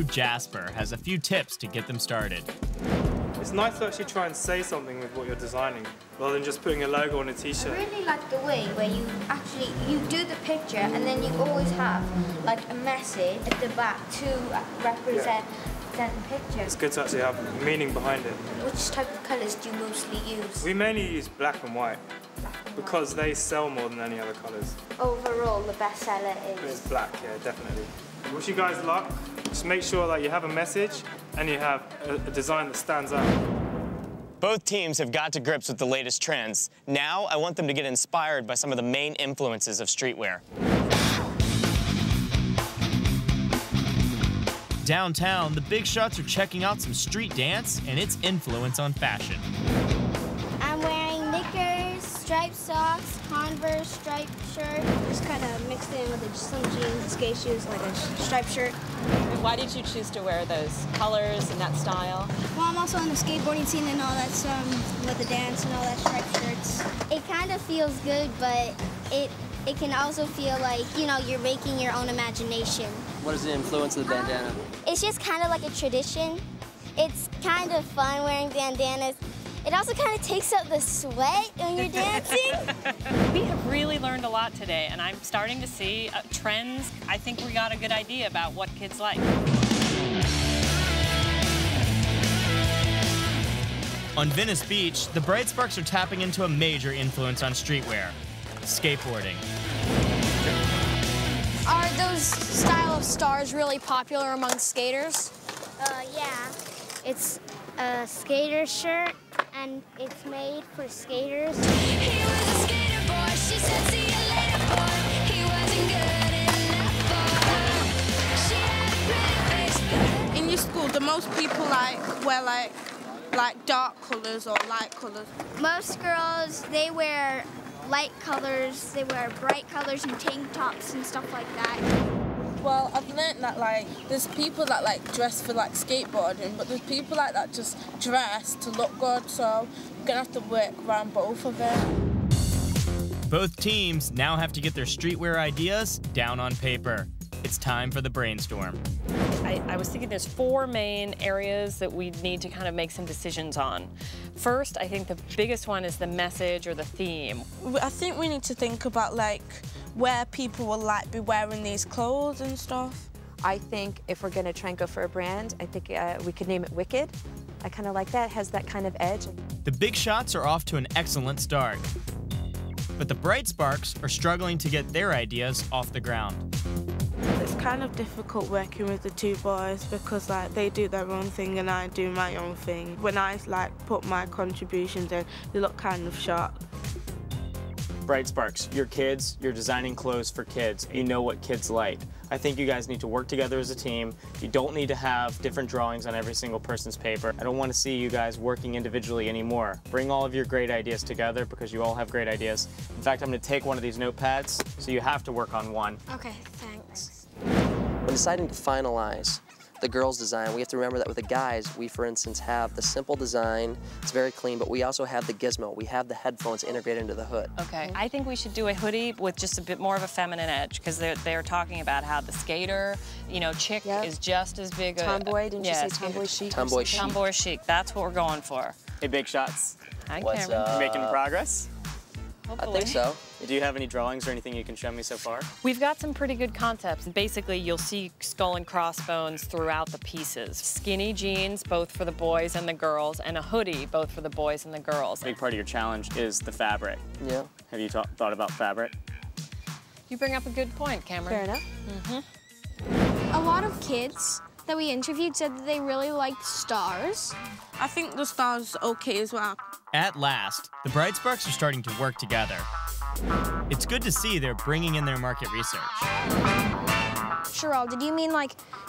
Jasper has a few tips to get them started. It's nice to actually try and say something with what you're designing, rather than just putting a logo on a t-shirt. I really like the way where you do the picture and then you always have like a message at the back to represent the picture. It's good to actually have meaning behind it. Which type of colours do you mostly use? We mainly use black and white because they sell more than any other colours. Overall, the best seller It's is black, yeah, definitely. Wish you guys luck. Just make sure that you have a message and you have a design that stands out. Both teams have got to grips with the latest trends. Now, I want them to get inspired by some of the main influences of streetwear. Downtown, the big shots are checking out some street dance and its influence on fashion. I'm wearing knickers, striped socks, Converse, striped shirt. Just kind of mixed in with some jeans, skate shoes, like a striped shirt. And why did you choose to wear those colors and that style? Well, I'm also in the skateboarding scene and all that, with the dance and all that striped shirts. It kind of feels good, but it can also feel like, you know, you're making your own imagination. What is the influence of the bandana? It's just kind of like a tradition. It's kind of fun wearing bandanas. It also kind of takes up the sweat when you're dancing. We have really learned a lot today, and I'm starting to see trends. I think we got a good idea about what kids like. On Venice Beach, the Bright Sparks are tapping into a major influence on streetwear: skateboarding. Are those style of stars really popular among skaters? Yeah. It's a skater shirt, and it's made for skaters. He was a skater boy, she said see you later boy. He wasn't good enough for her. She had a pretty face. In your school, do most people wear like dark colours or light colours? Most girls, they wear light colors, they wear bright colors and tank tops and stuff like that. Well, I've learnt that there's people that dress for skateboarding, but there's people that just dress to look good, so we're gonna have to work around both of them. Both teams now have to get their streetwear ideas down on paper. It's time for the brainstorm. I was thinking there's 4 main areas that we need to kind of make some decisions on. First, I think the biggest one is the message or the theme. I think we need to think about where people will be wearing these clothes and stuff. I think if we're going to try and go for a brand, I think we could name it Wicked. I kind of like that. It has that kind of edge. The big shots are off to an excellent start. But the Bright Sparks are struggling to get their ideas off the ground. It's kind of difficult working with the two boys because they do their own thing and I do my own thing. When I put my contributions in, they look kind of sharp. Bright Sparks, you're kids, you're designing clothes for kids. You know what kids like. I think you guys need to work together as a team. You don't need to have different drawings on every single person's paper. I don't want to see you guys working individually anymore. Bring all of your great ideas together because you all have great ideas. In fact, I'm going to take one of these notepads, so you have to work on one. Okay, thanks. When deciding to finalize the girls' design, we have to remember that with the guys, we, for instance, have the simple design. It's very clean, but we also have the gizmo. We have the headphones integrated into the hood. Okay, I think we should do a hoodie with just a bit more of a feminine edge because they're talking about how the skater, chick is just as big a... Tomboy, didn't you say tomboy chic? Tomboy chic. Tomboy chic, that's what we're going for. Hey, Big Shots. Hi, What's Cameron. up? Making progress? Hopefully. I think so. Do you have any drawings or anything you can show me so far? We've got some pretty good concepts. Basically, you'll see skull and crossbones throughout the pieces. Skinny jeans, both for the boys and the girls, and a hoodie, both for the boys and the girls. A big part of your challenge is the fabric. Yeah. Have you thought about fabric? You bring up a good point, Cameron. Fair enough. A lot of kids that we interviewed said that they really liked stars. I think the stars are okay as well. At last, the Bright Sparks are starting to work together. It's good to see they're bringing in their market research. Cheryl, did you mean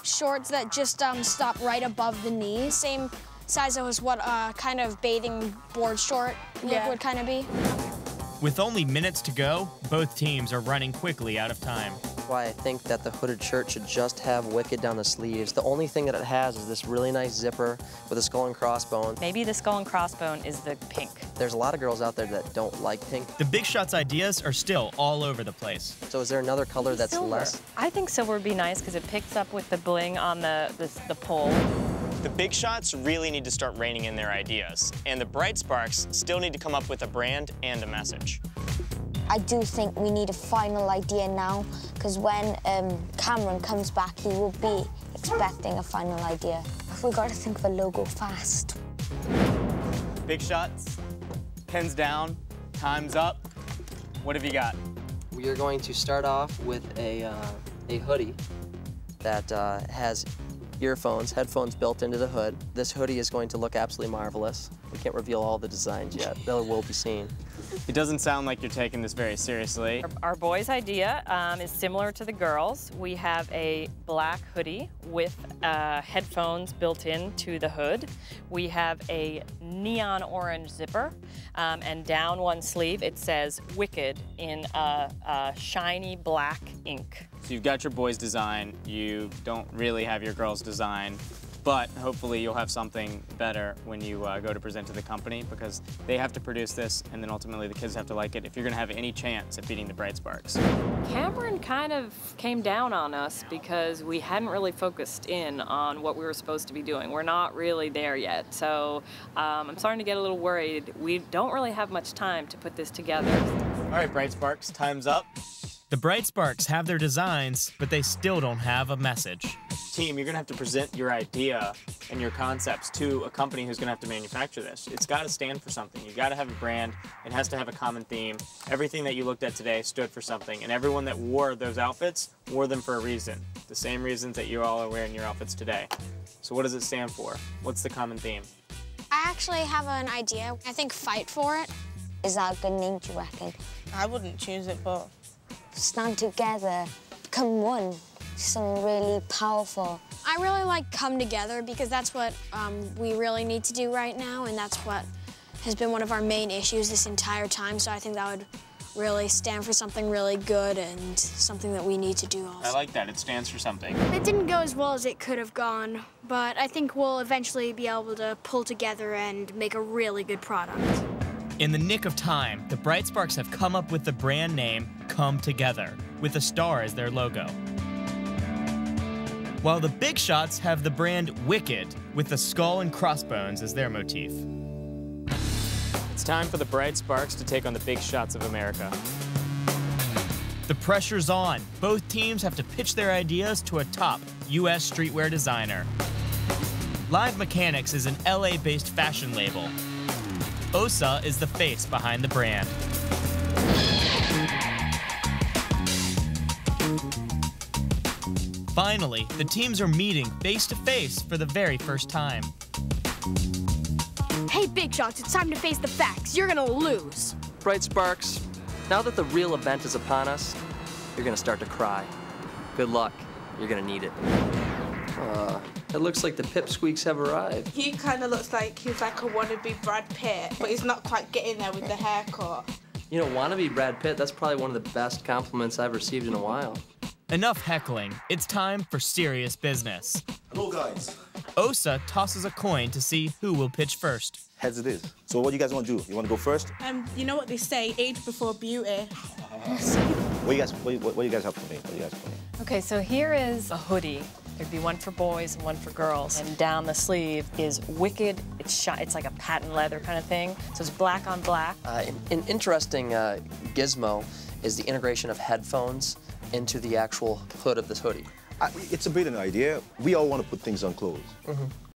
shorts that just stop right above the knees? Same size as what kind of bathing board short look would kind of be? With only minutes to go, both teams are running quickly out of time. Why I think that the hooded shirt should just have Wicked down the sleeves. The only thing that it has is this really nice zipper with a skull and crossbone. Maybe the skull and crossbone is the pink. There's a lot of girls out there that don't like pink. The Big Shots ideas are still all over the place. So is there another color that's Silver. less? I think silver would be nice because it picks up with the bling on the pole. The Big Shots really need to start reining in their ideas, and the Bright Sparks still need to come up with a brand and a message. I do think we need a final idea now, because when Cameron comes back, he will be expecting a final idea. We've got to think of a logo fast. Big Shots, pens down, time's up. What have you got? We are going to start off with a hoodie that has earphones, headphones built into the hood. This hoodie is going to look absolutely marvelous. We can't reveal all the designs yet. They will be seen. It doesn't sound like you're taking this very seriously. Our boys' idea is similar to the girls. We have a black hoodie with headphones built into the hood. We have a neon orange zipper, and down one sleeve it says Wicked in a shiny black ink. So you've got your boys' design, you don't really have your girls' design, but hopefully you'll have something better when you go to present to the company, because they have to produce this and then ultimately the kids have to like it if you're gonna have any chance at beating the Bright Sparks. Cameron kind of came down on us because we hadn't really focused in on what we were supposed to be doing. We're not really there yet, so I'm starting to get a little worried. We don't really have much time to put this together. All right, Bright Sparks, time's up. The Bright Sparks have their designs, but they still don't have a message. Team, you're gonna have to present your idea and your concepts to a company who's gonna have to manufacture this. It's gotta stand for something. You gotta have a brand. It has to have a common theme. Everything that you looked at today stood for something, and everyone that wore those outfits wore them for a reason. The same reasons that you all are wearing your outfits today. So what does it stand for? What's the common theme? I actually have an idea. I think fight for it. Is that a good name, do you reckon? I wouldn't choose it, but Stand together, become one. Something really powerful. I really like come together because that's what we really need to do right now, and that's what has been one of our main issues this entire time. So I think that would really stand for something really good and something that we need to do also. I like that. It stands for something. It didn't go as well as it could have gone, but I think we'll eventually be able to pull together and make a really good product. In the nick of time, the Bright Sparks have come up with the brand name Come Together, with a star as their logo. While the Big Shots have the brand Wicked, with the skull and crossbones as their motif. It's time for the Bright Sparks to take on the Big Shots of America. The pressure's on. Both teams have to pitch their ideas to a top U.S. streetwear designer. Live Mechanics is an LA-based fashion label. OSA is the face behind the brand. Finally, the teams are meeting face-to-face for the very first time. Hey, Big Shots, it's time to face the facts. You're gonna lose. Bright Sparks, now that the real event is upon us, you're gonna start to cry. Good luck. You're gonna need it. It looks like the pipsqueaks have arrived. he kind of looks like he's like a wannabe Brad Pitt, but he's not quite getting there with the haircut. You know, wannabe Brad Pitt, that's probably one of the best compliments I've received in a while. Enough heckling. It's time for serious business. Hello, guys. OSA tosses a coin to see who will pitch first. Heads it is. So what do you guys want to do? You want to go first? You know what they say, age before beauty. What do you guys have for me? What do you guys have for me? Okay, so here is a hoodie. There'd be one for boys and one for girls. And down the sleeve is Wicked. It's like a patent leather kind of thing. So it's black on black. An interesting gizmo is the integration of headphones into the actual hood of this hoodie. It's a brilliant idea. We all want to put things on clothes.